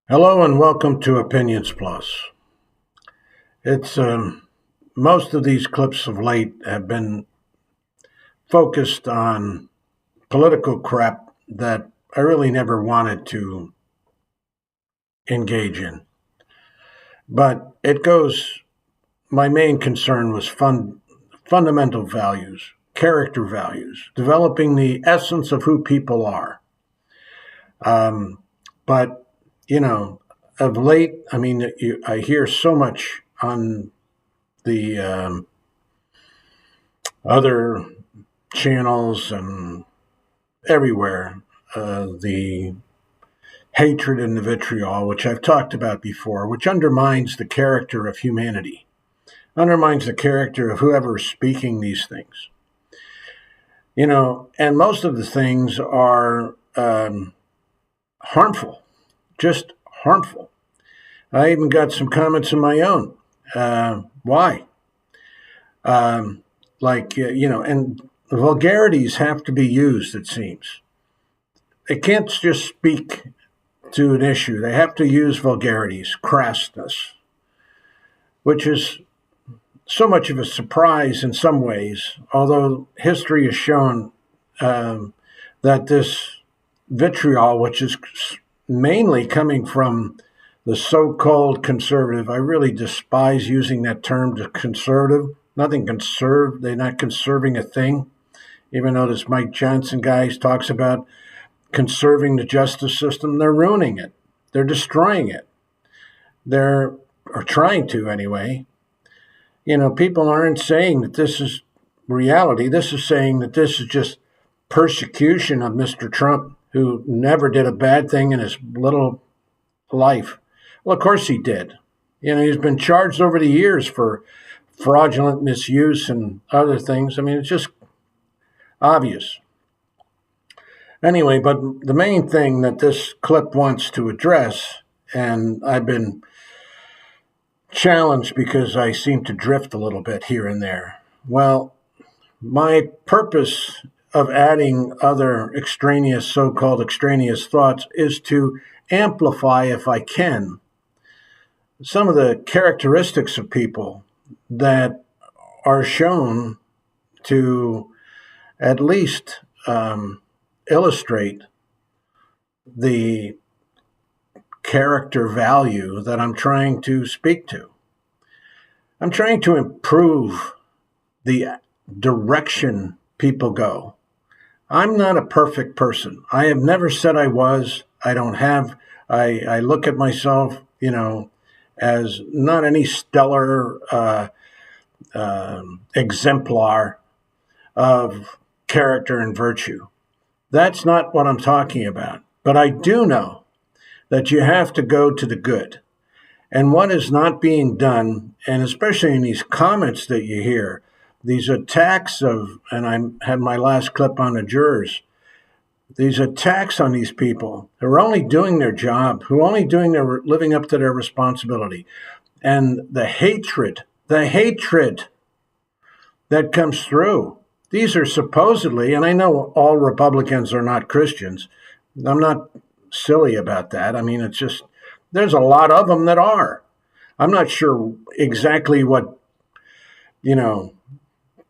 Hello and welcome to Opinions Plus. It's Most of these clips of late have been focused on political crap that I really never wanted to engage in. But it goes. My main concern was fundamental values, character values, developing the essence of who people are. Um, but you know, of late, I hear so much on the other channels and everywhere, the hatred and the vitriol, which I've talked about before, which undermines the character of humanity, undermines the character of whoever is speaking these things. And most of the things are harmful, just harmful. I even got some comments of my own. Why? And the vulgarities have to be used, it seems. They can't just speak to an issue. They have to use vulgarities, crassness, which is so much of a surprise in some ways, although history has shown that this vitriol, which is mainly coming from the so-called conservative. I really despise using that term, to conservative. Nothing conserve. They're not conserving a thing. Even though this Mike Johnson guy talks about conserving the justice system, they're ruining it. They're destroying it. They're or trying to anyway. People aren't saying that this is reality. This is saying that this is just persecution of Mr. Trump, who never did a bad thing in his little life. Well, of course he did. He's been charged over the years for fraudulent misuse and other things. It's just obvious. Anyway, but the main thing that this clip wants to address, and I've been challenged because I seem to drift a little bit here and there. Well, my purpose of adding other so-called extraneous thoughts is to amplify, if I can, some of the characteristics of people that are shown to at least illustrate the character value that I'm trying to speak to. I'm trying to improve the direction people go. I'm not a perfect person. I have never said I was. I don't have. I look at myself, as not any stellar exemplar of character and virtue. That's not what I'm talking about. But I do know that you have to go to the good. And what is not being done, and especially in these comments that you hear, these attacks and I had my last clip on the jurors, these attacks on these people who are only doing their job, who are only living up to their responsibility. And the hatred that comes through. These are supposedly, and I know all Republicans are not Christians. I'm not silly about that. It's just, there's a lot of them that are. I'm not sure exactly what,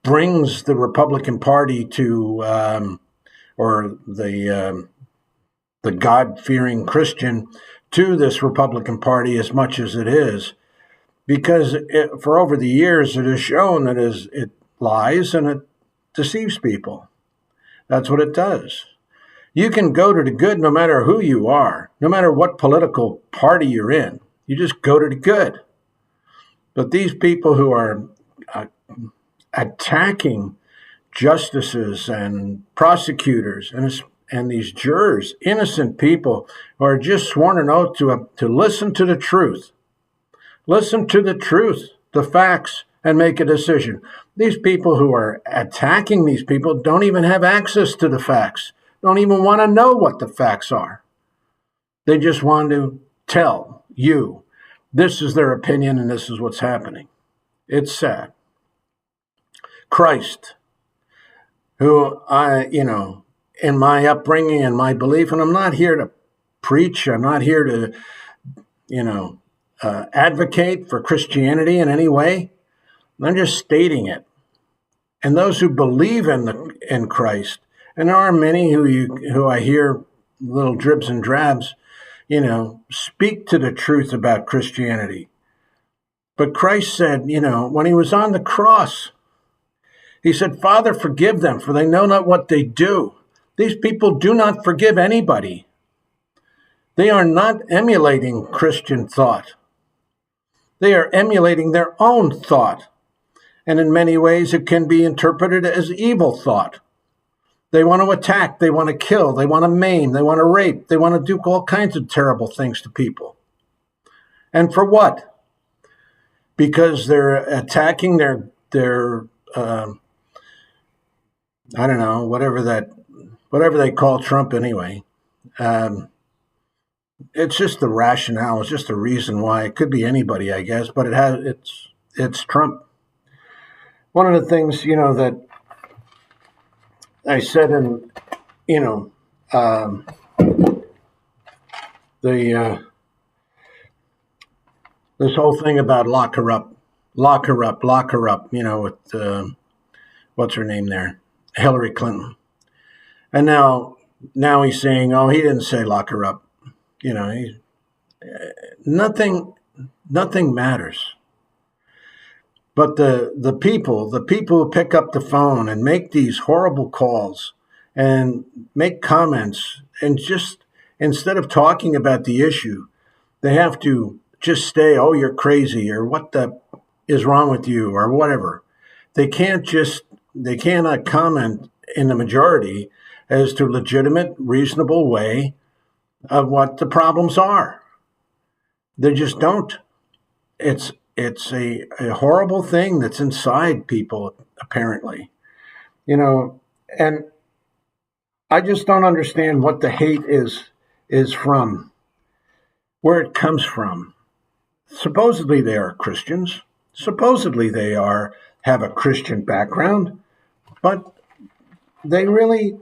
brings the Republican Party to, or the God-fearing Christian to this Republican Party as much as it is, because for over the years it has shown that it lies and it deceives people. That's what it does. You can go to the good no matter who you are, no matter what political party you're in. You just go to the good. But these people who are attacking justices and prosecutors and these jurors, innocent people who are just sworn an oath to listen to the truth. Listen to the truth, the facts, and make a decision. These people who are attacking these people don't even have access to the facts, don't even want to know what the facts are. They just want to tell you this is their opinion and this is what's happening. It's sad. Christ, who in my upbringing and my belief, and I'm not here to preach, I'm not here to advocate for Christianity in any way. I'm just stating it. And those who believe in Christ, and there are many who I hear little dribs and drabs, speak to the truth about Christianity. But Christ said, when he was on the cross, he said, Father, forgive them, for they know not what they do. These people do not forgive anybody. They are not emulating Christian thought. They are emulating their own thought. And in many ways, it can be interpreted as evil thought. They want to attack, they want to kill, they want to maim, they want to rape, they want to do all kinds of terrible things to people. And for what? Because they're attacking their I don't know, whatever they call Trump anyway. It's just the rationale. It's just the reason why. It could be anybody, I guess, but it's Trump. One of the things, that I said in, the this whole thing about lock her up, with what's her name there, Hillary Clinton, and now he's saying, oh, he didn't say lock her up, nothing matters. But the people who pick up the phone and make these horrible calls and make comments, and just instead of talking about the issue, they have to just say, oh, you're crazy, or what is wrong with you, or whatever. They cannot comment in the majority as to legitimate, reasonable way of what the problems are. They just don't. It's a horrible thing that's inside people, apparently. And I just don't understand what the hate is from, where it comes from. Supposedly they are Christians. Supposedly they have a Christian background, but they really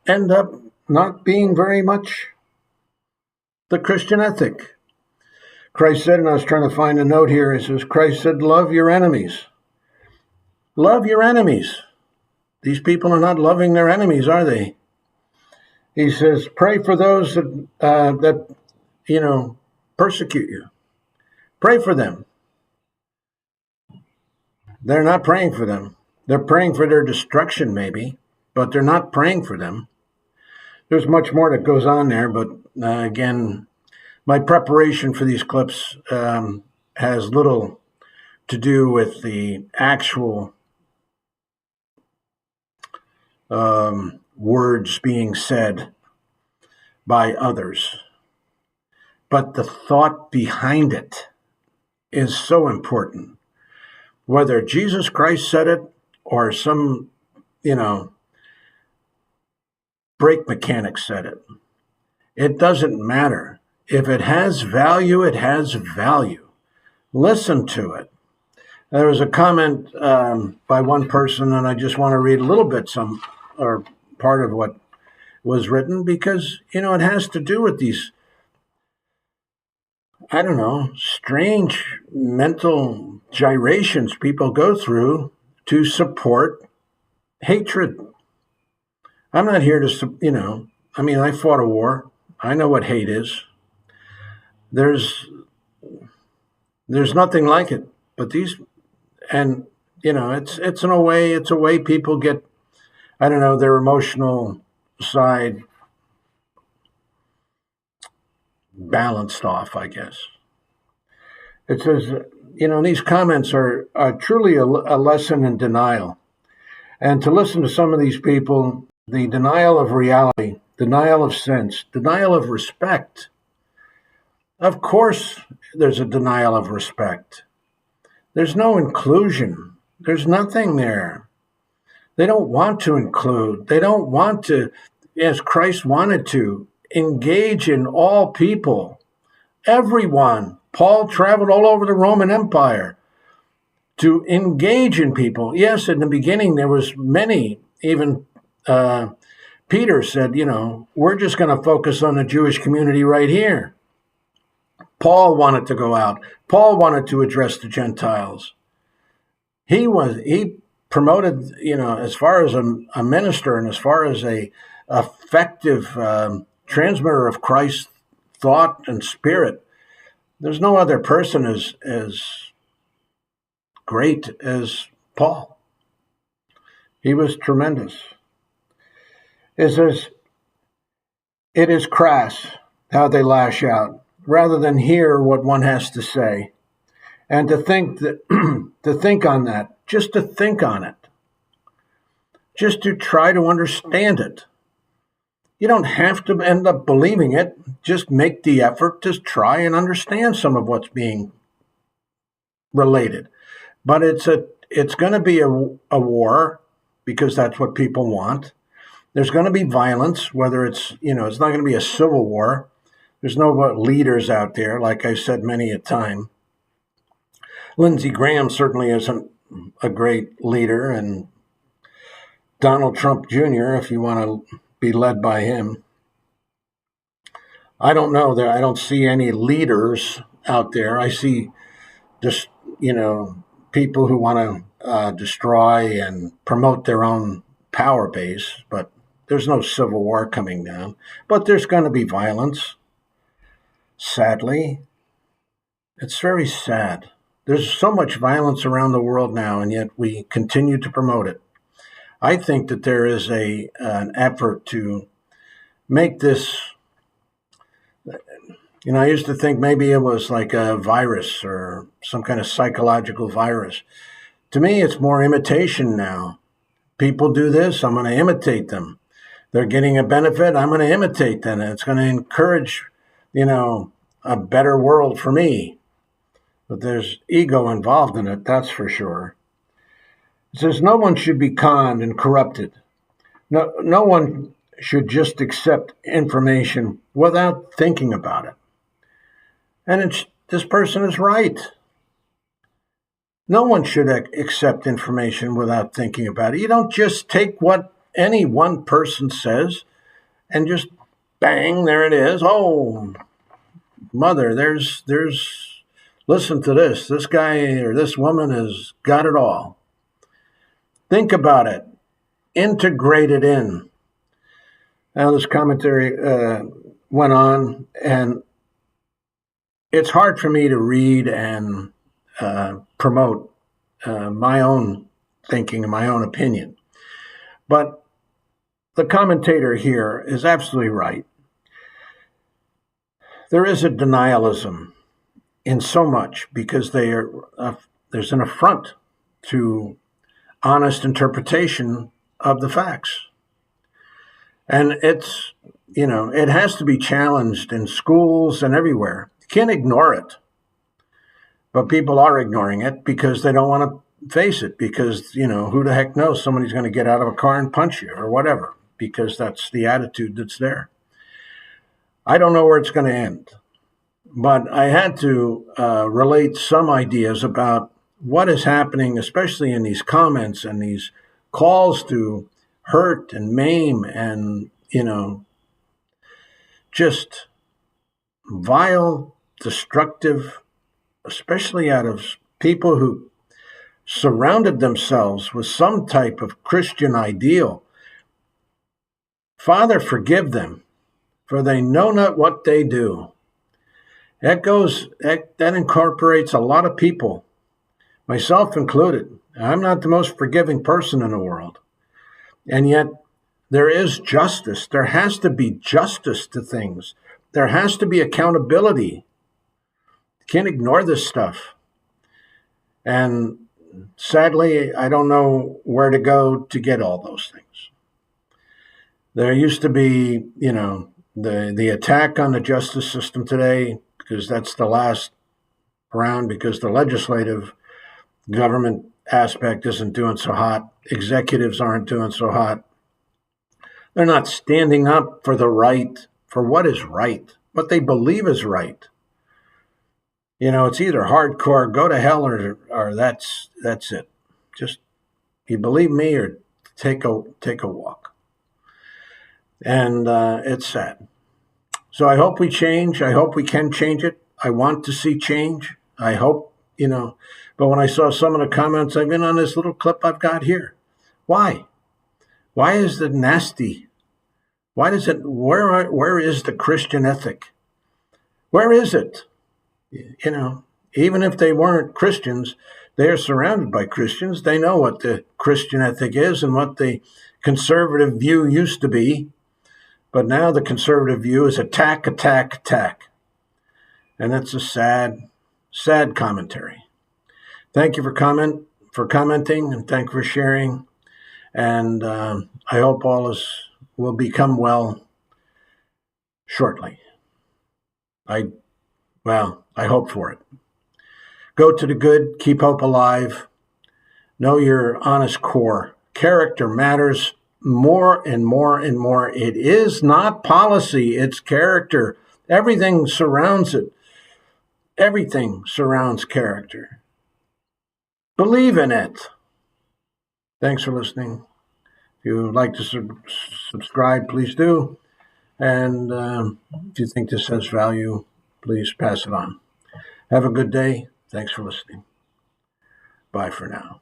end up not being very much the Christian ethic. Christ said, and I was trying to find a note here, it says, Christ said, love your enemies. Love your enemies. These people are not loving their enemies, are they? He says, pray for those that persecute you. Pray for them. They're not praying for them. They're praying for their destruction, maybe, but they're not praying for them. There's much more that goes on there, but again, my preparation for these clips has little to do with the actual words being said by others. But the thought behind it is so important. Whether Jesus Christ said it or some, brake mechanic said it, it doesn't matter. If it has value, it has value. Listen to it. There was a comment by one person, and I just want to read a little bit, or part of what was written, because, it has to do with these, I don't know, strange mental gyrations people go through to support hatred. I'm not here to, I fought a war. I know what hate is. There's nothing like it. But these, and, it's a way people get, I don't know, their emotional side balanced off, I guess. It says, these comments are truly a lesson in denial. And to listen to some of these people, the denial of reality, denial of sense, denial of respect. Of course, there's a denial of respect. There's no inclusion. There's nothing there. They don't want to include. They don't want to, as Christ wanted to, engage in all people, everyone. Paul traveled all over the Roman Empire to engage in people. Yes, in the beginning there was many, even Peter said, we're just going to focus on the Jewish community right here. Paul wanted to go out. Paul wanted to address the Gentiles. He promoted, as far as a minister and as far as a effective transmitter of Christ's thought and spirit. There's no other person as great as Paul. He was tremendous. It says, it is crass how they lash out, rather than hear what one has to say, and to think on that, just to think on it, just to try to understand it. You don't have to end up believing it. Just make the effort to try and understand some of what's being related. But it's going to be a war, because that's what people want. There's going to be violence, whether it's not going to be a civil war. There's no leaders out there, like I said many a time. Lindsey Graham certainly isn't a great leader, and Donald Trump Jr., if you want to be led by him. I don't know. I don't see any leaders out there. I see just, people who want to destroy and promote their own power base, but there's no civil war coming down. But there's going to be violence. Sadly, it's very sad. There's so much violence around the world now, and yet we continue to promote it. I think that there is an effort to make this, I used to think maybe it was like a virus or some kind of psychological virus. To me, it's more imitation now. People do this, I'm going to imitate them. They're getting a benefit, I'm going to imitate them. And it's going to encourage, a better world for me. But there's ego involved in it, that's for sure. It says no one should be conned and corrupted. No one should just accept information without thinking about it. And this person is right. No one should accept information without thinking about it. You don't just take what any one person says and just bang, there it is. Oh, mother, there's listen to this. This guy or this woman has got it all. Think about it. Integrate it in. Now, this commentary went on, and it's hard for me to read and promote my own thinking and my own opinion. But the commentator here is absolutely right. There is a denialism in so much because there's an affront to honest interpretation of the facts. And it's, it has to be challenged in schools and everywhere. You can't ignore it. But people are ignoring it because they don't want to face it because, who the heck knows? Somebody's going to get out of a car and punch you or whatever, because that's the attitude that's there. I don't know where it's going to end. But I had to relate some ideas about what is happening, especially in these comments and these calls to hurt and maim and, just vile, destructive, especially out of people who surrounded themselves with some type of Christian ideal. Father, forgive them, for they know not what they do. That incorporates a lot of people, myself included. I'm not the most forgiving person in the world. And yet there is justice. There has to be justice to things. There has to be accountability. You can't ignore this stuff. And sadly, I don't know where to go to get all those things. There used to be, the attack on the justice system today, because that's the last round, because the legislative government aspect isn't doing so hot. Executives aren't doing so hot. They're not standing up for the right, for what is right, what they believe is right. It's either hardcore, go to hell, or that's it. Just, you believe me or take a walk. And it's sad. So I hope we change. I hope we can change it. I want to see change. I hope, but when I saw some of the comments, I've been on this little clip I've got here. Why? Why is it nasty? Why does it, where is the Christian ethic? Where is it? Even if they weren't Christians, they are surrounded by Christians. They know what the Christian ethic is and what the conservative view used to be. But now the conservative view is attack, attack, attack. And that's a sad, sad commentary. Thank you for commenting, and thank you for sharing. And I hope all will become well shortly. I hope for it. Go to the good, keep hope alive, know your honest core. Character matters more and more and more. It is not policy, it's character. Everything surrounds it. Everything surrounds character. Believe in it. Thanks for listening. If you would like to subscribe, please do. And if you think this has value, please pass it on. Have a good day. Thanks for listening. Bye for now.